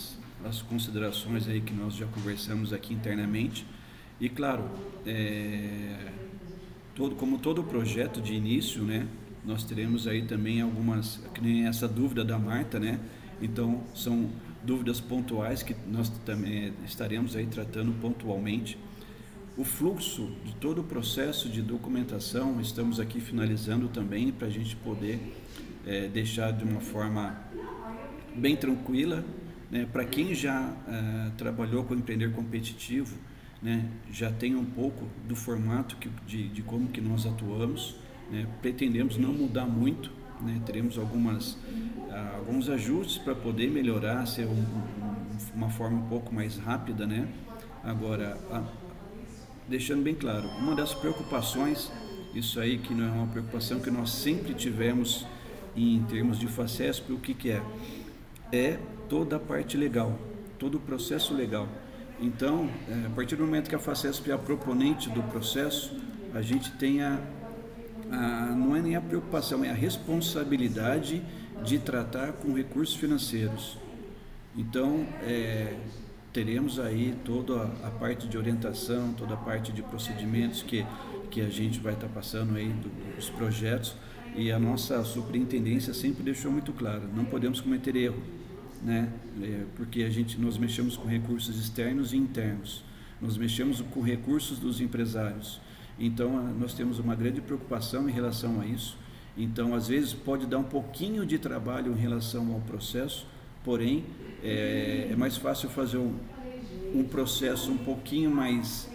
considerações aí que nós já conversamos aqui internamente. E claro, como todo projeto de início, né, nós teremos aí também algumas, que nem essa dúvida da Marta, né? Então, são dúvidas pontuais que nós também estaremos aí tratando pontualmente. O fluxo de todo o processo de documentação, estamos aqui finalizando também para a gente poder deixar de uma forma bem tranquila, né? Para quem já trabalhou com empreender competitivo, né? Já tem um pouco do formato de como que nós atuamos, né? Pretendemos não mudar muito, né? Teremos alguns ajustes para poder melhorar, ser uma forma um pouco mais rápida, né? Agora, deixando bem claro, uma das preocupações, isso aí que não é uma preocupação que nós sempre tivemos em termos de FACESP, o que é toda a parte legal, todo o processo legal. Então, a partir do momento que a FACESP é a proponente do processo, a gente tem não é nem a preocupação, é a responsabilidade de tratar com recursos financeiros. Então, teremos aí toda a parte de orientação, toda a parte de procedimentos que a gente vai estar passando aí dos projetos, e a nossa superintendência sempre deixou muito claro, não podemos cometer erro, né? Porque nós mexemos com recursos externos e internos, nós mexemos com recursos dos empresários, então nós temos uma grande preocupação em relação a isso. Então, às vezes pode dar um pouquinho de trabalho em relação ao processo, porém é mais fácil fazer um processo um pouquinho mais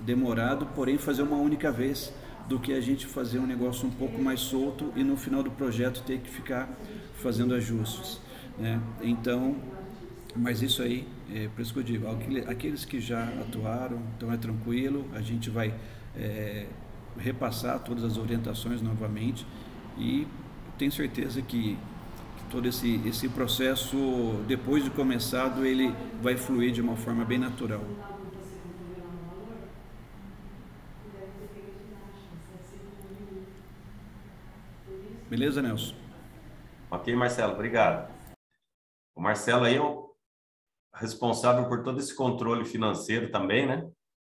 demorado, porém fazer uma única vez, do que a gente fazer um negócio um pouco mais solto e no final do projeto ter que ficar fazendo ajustes, né? Então, mas isso aí, por isso que eu digo, aqueles que já atuaram, então é tranquilo, a gente vai repassar todas as orientações novamente, e tenho certeza que todo esse processo, depois de começado, ele vai fluir de uma forma bem natural. Beleza, Nelson? Ok, Marcelo, obrigado. O Marcelo aí é o responsável por todo esse controle financeiro também, né?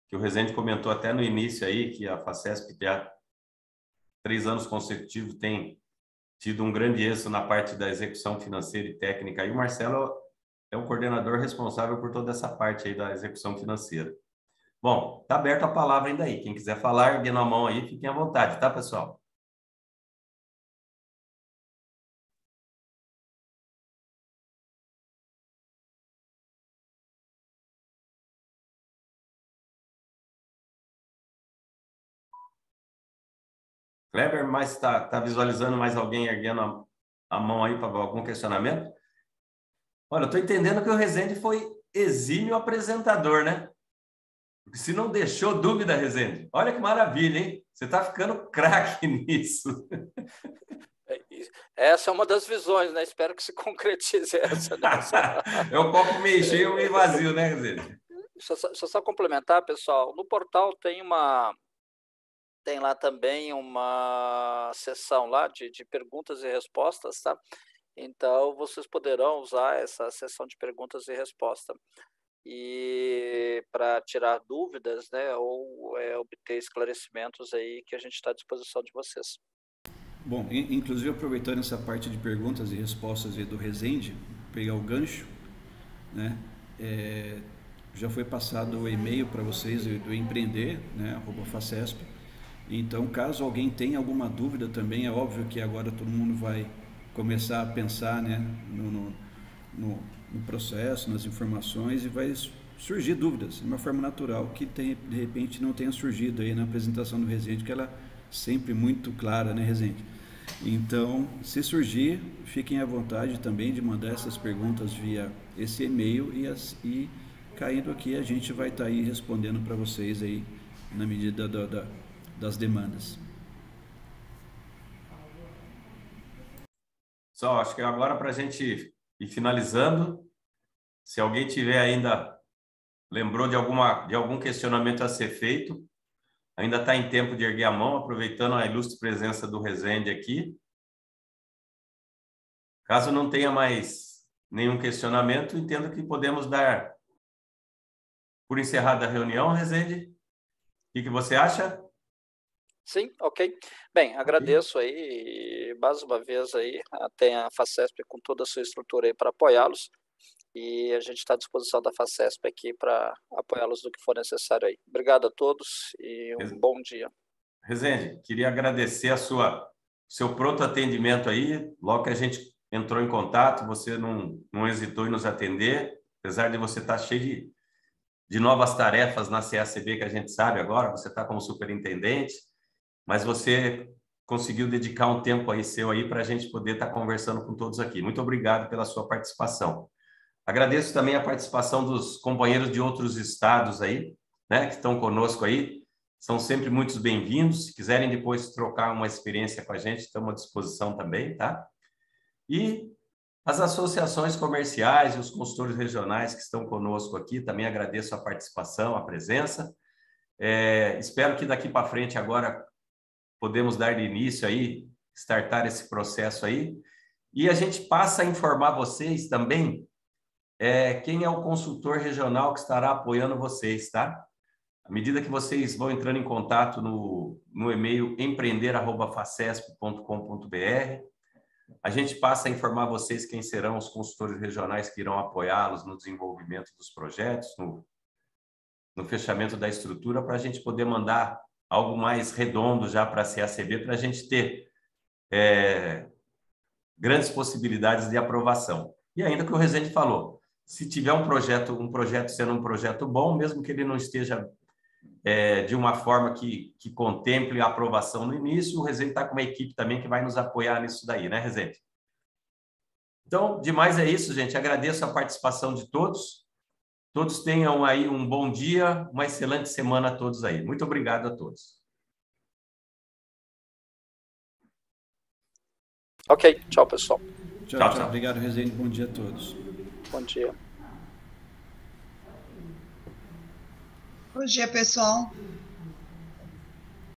Que o Rezende comentou até no início aí, que a FACESP, há 3 anos consecutivos, tem tido um grande êxito na parte da execução financeira e técnica. E o Marcelo é o coordenador responsável por toda essa parte aí da execução financeira. Bom, está aberto a palavra ainda aí. Quem quiser falar, erguendo a mão aí, fiquem à vontade, tá, pessoal? Kleber, mas está visualizando mais alguém erguendo a mão aí para algum questionamento? Olha, eu estou entendendo que o Rezende foi exímio apresentador, né? Porque se não deixou dúvida, Rezende, olha que maravilha, hein? Você está ficando craque nisso. Essa é uma das visões, né? Espero que se concretize essa. É o copo meio cheio ou meio vazio, né, Rezende? Deixa eu só complementar, pessoal. No portal tem lá também uma seção lá de perguntas e respostas, tá? Então, vocês poderão usar essa seção de perguntas e respostas e para tirar dúvidas, né, ou obter esclarecimentos aí, que a gente está à disposição de vocês. Bom, inclusive aproveitando essa parte de perguntas e respostas aí do Rezende, pegar o gancho, né? Já foi passado o e-mail para vocês do Empreender, né? @facesp. Então, caso alguém tenha alguma dúvida também, é óbvio que agora todo mundo vai começar a pensar, né? no processo, nas informações, e vai surgir dúvidas de uma forma natural que de repente não tenha surgido aí na apresentação do Rezende, que ela é sempre muito clara, né, Rezende? Então, se surgir, fiquem à vontade também de mandar essas perguntas via esse e-mail e caindo aqui a gente vai estar aí respondendo para vocês aí na medida das demandas. Só, acho que agora para a gente ir finalizando, se alguém tiver ainda, lembrou de algum questionamento a ser feito, ainda está em tempo de erguer a mão, aproveitando a ilustre presença do Rezende aqui. Caso não tenha mais nenhum questionamento, entendo que podemos dar por encerrada a reunião, Rezende. O que você acha? Sim, ok. Bem, agradeço aí, mais uma vez aí, tem a FACESP com toda a sua estrutura aí para apoiá-los, e a gente está à disposição da FACESP aqui para apoiá-los do que for necessário aí. Obrigado a todos e um bom dia. Rezende, queria agradecer seu pronto atendimento aí, logo que a gente entrou em contato, você não hesitou em nos atender, apesar de você estar cheio de novas tarefas na CACB, que a gente sabe agora, você está como superintendente, mas você conseguiu dedicar um tempo aí seu aí para a gente poder estar conversando com todos aqui. Muito obrigado pela sua participação. Agradeço também a participação dos companheiros de outros estados aí, né, que estão conosco aí. São sempre muito bem-vindos. Se quiserem depois trocar uma experiência com a gente, estamos à disposição também, tá? E as associações comerciais e os consultores regionais que estão conosco aqui, também agradeço a participação, a presença. Espero que daqui para frente agora podemos dar início aí, startar esse processo aí. E a gente passa a informar vocês também quem é o consultor regional que estará apoiando vocês, tá? À medida que vocês vão entrando em contato no e-mail empreender@facesp.com.br, a gente passa a informar vocês quem serão os consultores regionais que irão apoiá-los no desenvolvimento dos projetos, no fechamento da estrutura, para a gente poder mandar algo mais redondo já para a CACB, para a gente ter grandes possibilidades de aprovação. E ainda que o Rezende falou, se tiver um projeto sendo um projeto bom, mesmo que ele não esteja de uma forma que contemple a aprovação no início, o Rezende está com uma equipe também que vai nos apoiar nisso daí, né, Rezende? Então, demais é isso, gente. Agradeço a participação de todos. Todos tenham aí um bom dia, uma excelente semana a todos aí. Muito obrigado a todos. Ok, tchau, pessoal. Tchau. Obrigado, Rezende. Bom dia a todos. Bom dia. Bom dia, pessoal.